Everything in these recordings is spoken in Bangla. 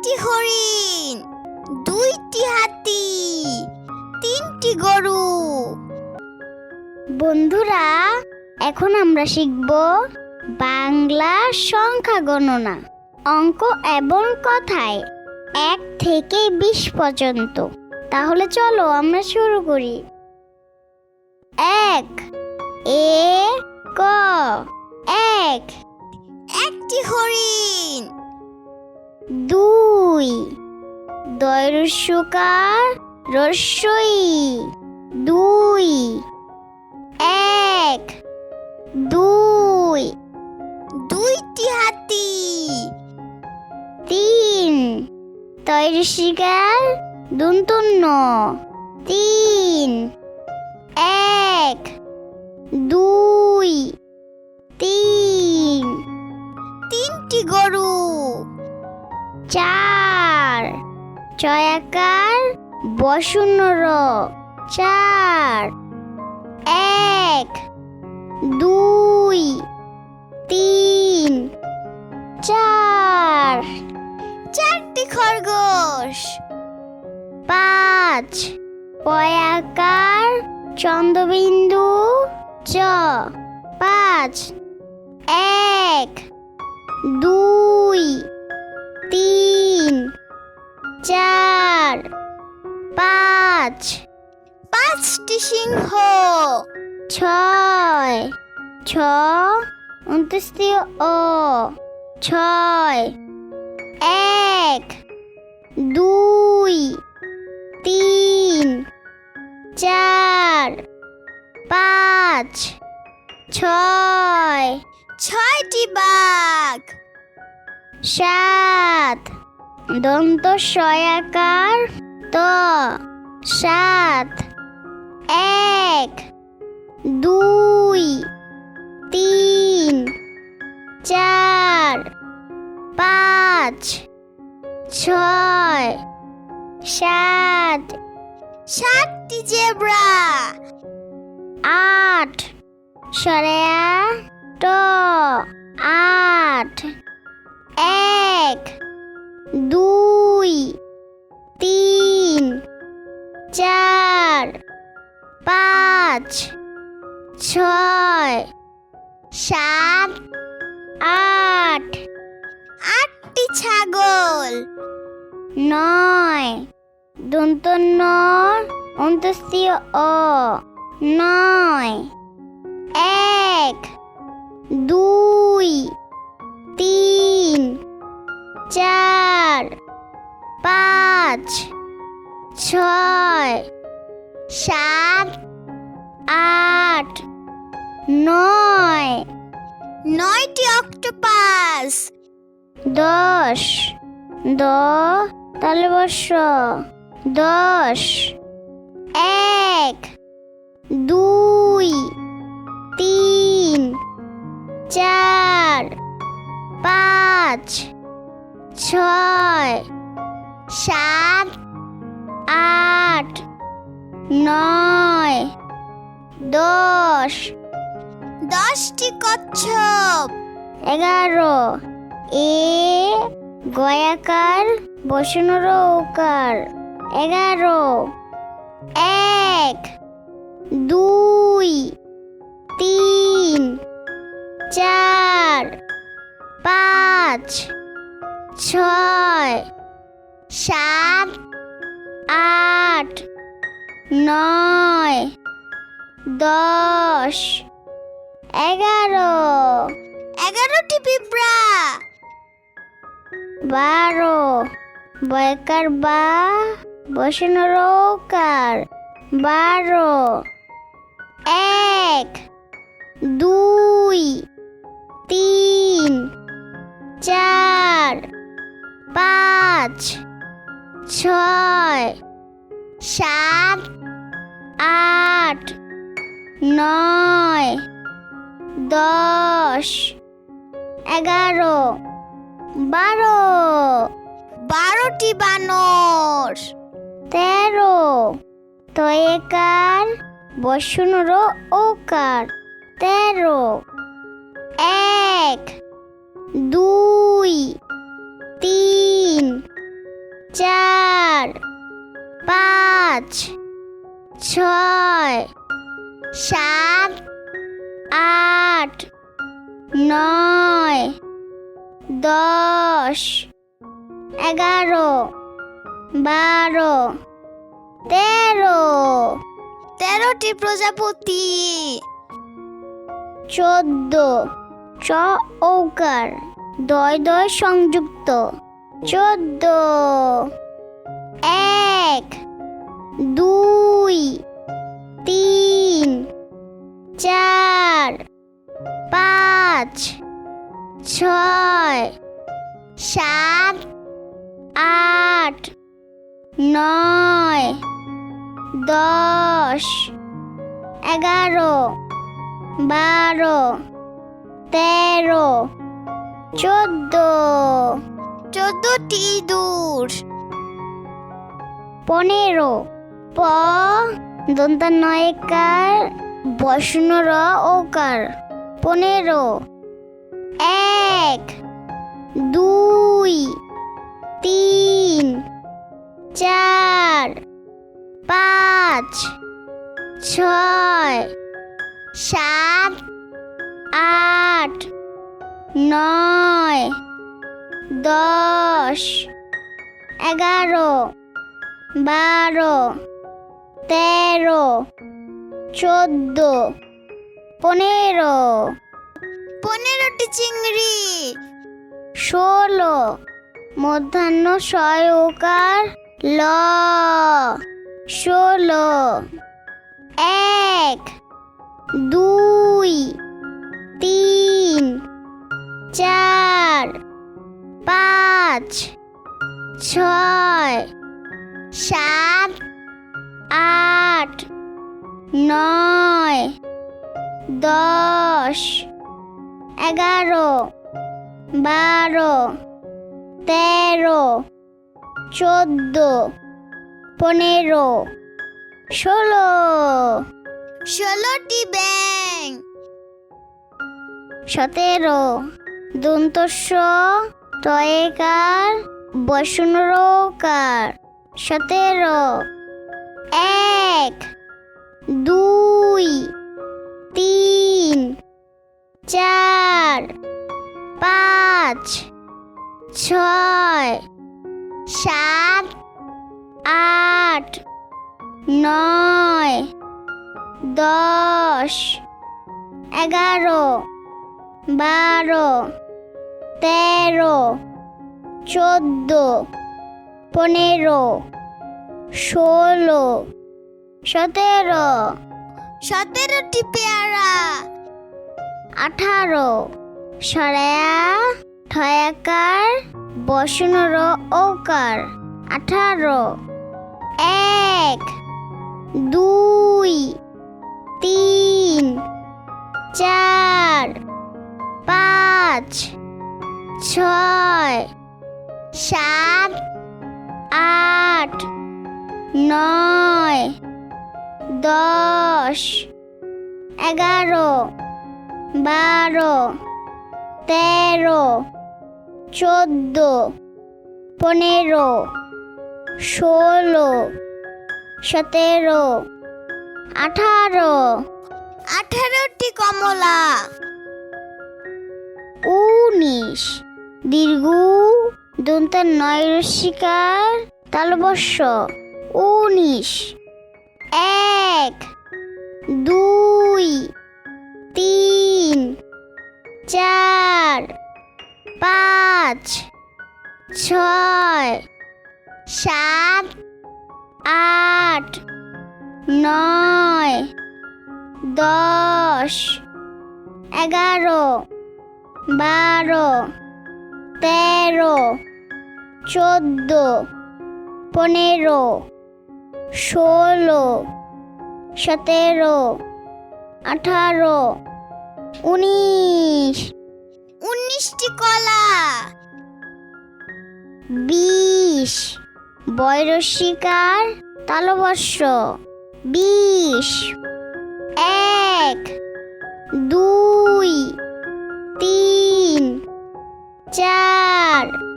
একটি হরিণ, দুইটি হাতি, তিনটি গরু। বন্ধুরা, এখন আমরা শিখব বাংলা সংখ্যা গণনা, অঙ্ক এবং কথায় 1 থেকে 20 পর্যন্ত। তাহলে চলো আমরা শুরু করি। 1 এ ক এক, একটি হরিণ। 2 দৈর্ঘ্যকার রস্যই, 2 1 2, দুইটি হাতি। 3 তৈরশিকার দন্তন্য, 3 1 2 3, তিনটি গরু। 4 ছয়াকার বসুনর, 4 1 2 3 4, চারটি খরগোশ। 5 পয়াকার চন্দ্রবিন্দু চ, 5 1 2 3 4 5, পাঁচটি সিংহ। 6 ছ অন্তস্তীয় অ, 6 1 2 3 4 5 6, ছয়টি বাঘ। 7 দন্ত সয়াকার ত, 7 1 2 3 4 5 6 7, সাতটি জেব্রা। 8 সরেয়া ট, 8 1 2 3 4 5 6 7 8, আটটি ছাগল। 9 দন্ত ন অন্তস্তীয় অ, 9 1 2 3 4 5 6 7 8 9, নয়টি অক্টোপাস। 10 দ তালে বর্ষ, 10 1 2 3 4 5 6 7 8 9 10, 10টি কচ্ছপ। 11 এ গয়াকার বসুনর ওকার, 11 1 2 3 4 5 6 7 8 9 10, 11, 11টি পিঁপড়া। 12 বয়কার বা বসুনর ওকার, 12 1 2 3 4 5 6 7 8 9 10, 11, 12, 12টি বানর। 13 তয়েকার বসুনর ওকার, 13 1 2 3 5 6 7 8 9 10 11 12 13 13টি প্রজাপতি 14 চ ঔকার দয় দয় সংযুক্ত 14 1 2 3 4 5 6 7 8 9 10 11 12 13 14 14টি ইঁদুর 15 প দন্তা নয়কার বসন র ওকার 15 1 2 3 4 5 6 7 8 9 10 11 12 13 14 15 15টি চিংড়ি 16 মধ্যাহ্ন শয় ওকার ল 16 1 2 3 4 5 6 7 8 9 10 11 12 13 14 15 16 16টি ব্যাঙ 17 দন্তস্ব তয়েকার বসন রকার 17 1 2 3 4 5 6 7 8 9 10 11 12 13 14 15 16 17 17টি পেয়ারা 18 সরায়া ঠয়াকার বসন র ওকার 18 1 2 3 4 5 6 7 8 9 10 11 12 13 14 15 16 17 18 18টি কমলা 19 দীর্ঘ দন্তা নয় রসিকার তালবস্য 19 1 2 3 4 5 6 7 8 9 10 11 12 13 14 15 16 17 18 19 19টি কলা 20 বয়রসিকার তালবস্য 20 1 2 3 4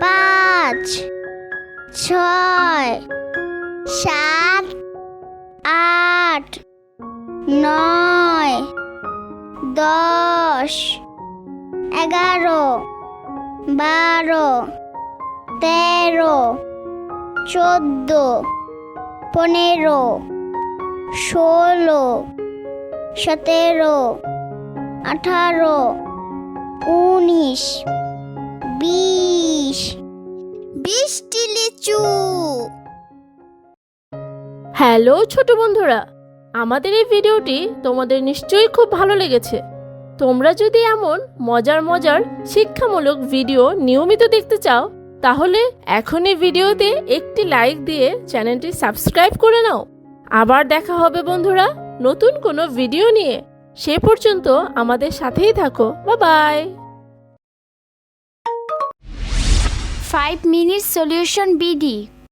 5 6 7 8 9 10 11 12 13 14 15 16 17 18 19 20 20টি লিচু। হ্যালো ছোট বন্ধুরা, আমাদের এই ভিডিওটি তোমাদের নিশ্চয়ই খুব ভালো লেগেছে। তোমরা যদি এমন মজার মজার শিক্ষামূলক ভিডিও নিয়মিত দেখতে চাও, তাহলে এখনই ভিডিওতে একটি লাইক দিয়ে চ্যানেলটি সাবস্ক্রাইব করে নাও। আবার দেখা হবে বন্ধুরা নতুন কোনো ভিডিও নিয়ে। সে পর্যন্ত আমাদের সাথেই থাকো। বাই। 5 minutes solution BD